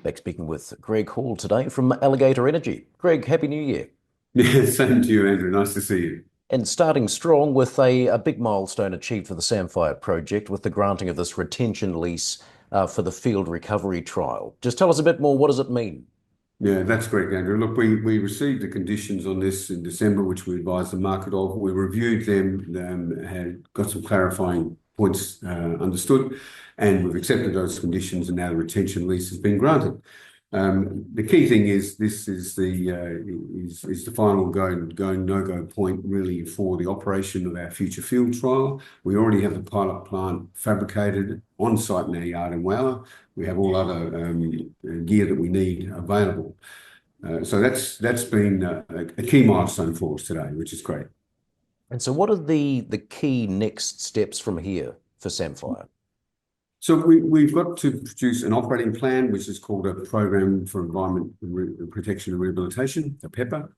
Back speaking with Greg Hall today from Alligator Energy. Greg, Happy New Year. Yeah, same to you, Andrew. Nice to see you. And starting strong with a big milestone achieved for the Samphire project with the granting of this retention lease for the field recovery trial. Just tell us a bit more. What does it mean? Yeah, that's correct, Andrew. Look, we received the conditions on this in December, which we advised the market of. We reviewed them, had got some clarifying points understood, and we've accepted those conditions, and now the retention lease has been granted. The key thing is this is the final go no go point really for the operation of our future field trial. We already have the pilot plant fabricated on site in our yard in Whyalla. We have all other gear that we need available. So that's been a key milestone for us today, which is great. And so what are the key next steps from here for Samphire? So we've got to produce an operating plan, which is called a Program for Environment Protection and Rehabilitation, a PEPR.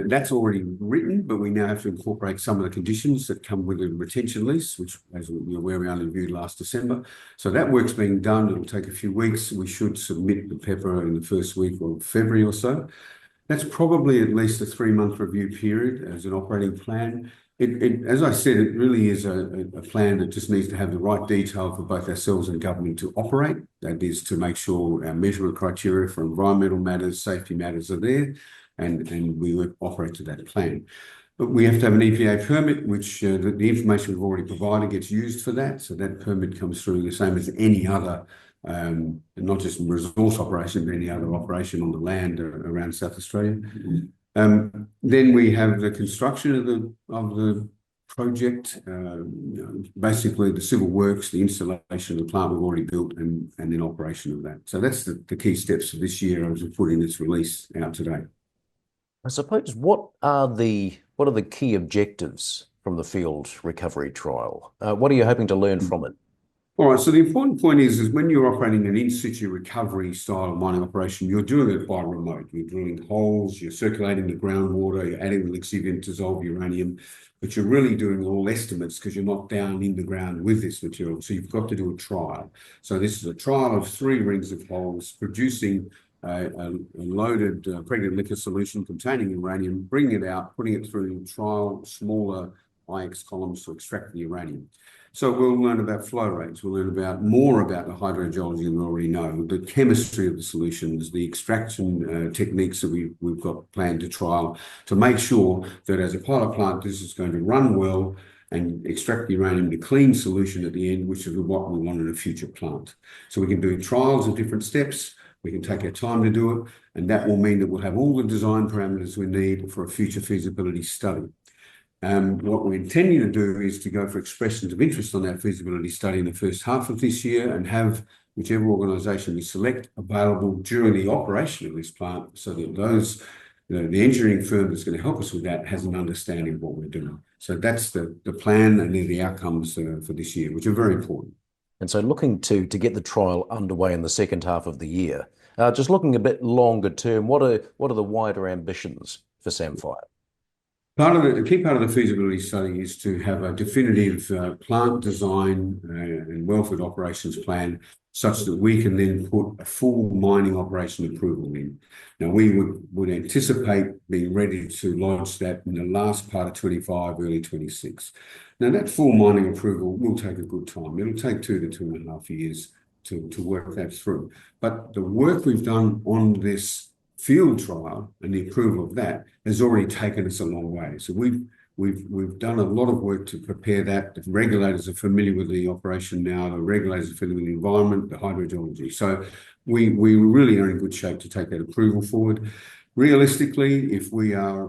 That's already written, but we now have to incorporate some of the conditions that come with a retention lease, which, as you're aware, we only reviewed last December. So that work's being done. It'll take a few weeks. We should submit the PEPR in the first week of February or so. That's probably at least a 3-month review period as an operating plan. As I said, it really is a plan that just needs to have the right detail for both ourselves and government to operate. That is to make sure our measurement criteria for environmental matters, safety matters are there, and we operate to that plan. But we have to have an EPA permit, which the information we've already provided gets used for that. So that permit comes through the same as any other, not just resource operation, but any other operation on the land around South Australia. Then we have the construction of the project, basically the civil works, the installation of the plant we've already built, and then operation of that. So that's the key steps for this year as we put in this release out today. I suppose what are the key objectives from the field recovery trial? What are you hoping to learn from it? All right, so the important point is when you're operating an in-situ recovery style of mining operation, you're doing it by remote. You're drilling holes, you're circulating the groundwater, you're adding the lixiviant dissolved uranium, but you're really doing all estimates because you're not down in the ground with this material. So you've got to do a trial. So this is a trial of 3 rings of holes producing a loaded pregnant liquor solution containing uranium, bringing it out, putting it through trial smaller IX columns to extract the uranium. So we'll learn about flow rates. We'll learn more about the hydrogeology than we already know, the chemistry of the solutions, the extraction techniques that we've got planned to trial to make sure that as a pilot plant, this is going to run well and extract the uranium to clean solution at the end, which is what we want in a future plant. So we can do trials of different steps. We can take our time to do it, and that will mean that we'll have all the design parameters we need for a future feasibility study. What we're intending to do is to go for expressions of interest on that feasibility study in the first half of this year and have whichever organisation we select available during the operation of this plant so that those, the engineering firm that's going to help us with that has an understanding of what we're doing. So that's the plan and then the outcomes for this year, which are very important. And so looking to get the trial underway in the second half of the year, just looking a bit longer term, what are the wider ambitions for Samphire? The key part of the feasibility study is to have a definitive plant design and wellfield operations plan such that we can then put a full mining operation approval in. Now, we would anticipate being ready to launch that in the last part of 25, early 26. Now, that full mining approval will take a good time. It'll take 2 to 2.5 years to work that through. But the work we've done on this field trial and the approval of that has already taken us a long way. So we've done a lot of work to prepare that. The regulators are familiar with the operation now. The regulators are familiar with the environment, the hydrogeology. So we really are in good shape to take that approval forward. Realistically, if we are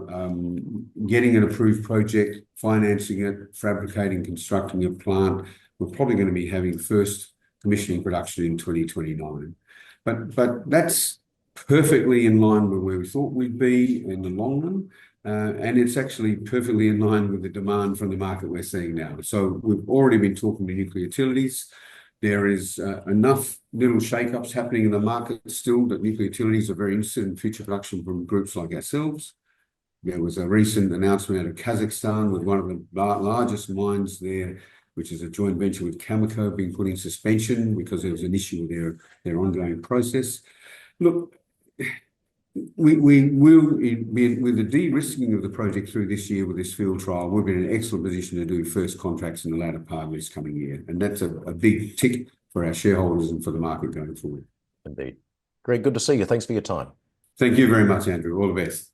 getting an approved project, financing it, fabricating, constructing a plant, we're probably going to be having first commissioning production in 2029. But that's perfectly in line with where we thought we'd be in the long run. And it's actually perfectly in line with the demand from the market we're seeing now. So we've already been talking to nuclear utilities. There is enough little shake-ups happening in the market still that nuclear utilities are very interested in future production from groups like ourselves. There was a recent announcement out of Kazakhstan with one of the largest mines there which is a joint venture with Cameco, being put in suspension because there was an issue with their ongoing process. Look, we will be with the de-risking of the project through this year with this field trial. We'll be in an excellent position to do first contracts in the latter part of this coming year, and that's a big tick for our shareholders and for the market going forward. Indeed. Greg, good to see you. Thanks for your time. Thank you very much, Andrew. All the best.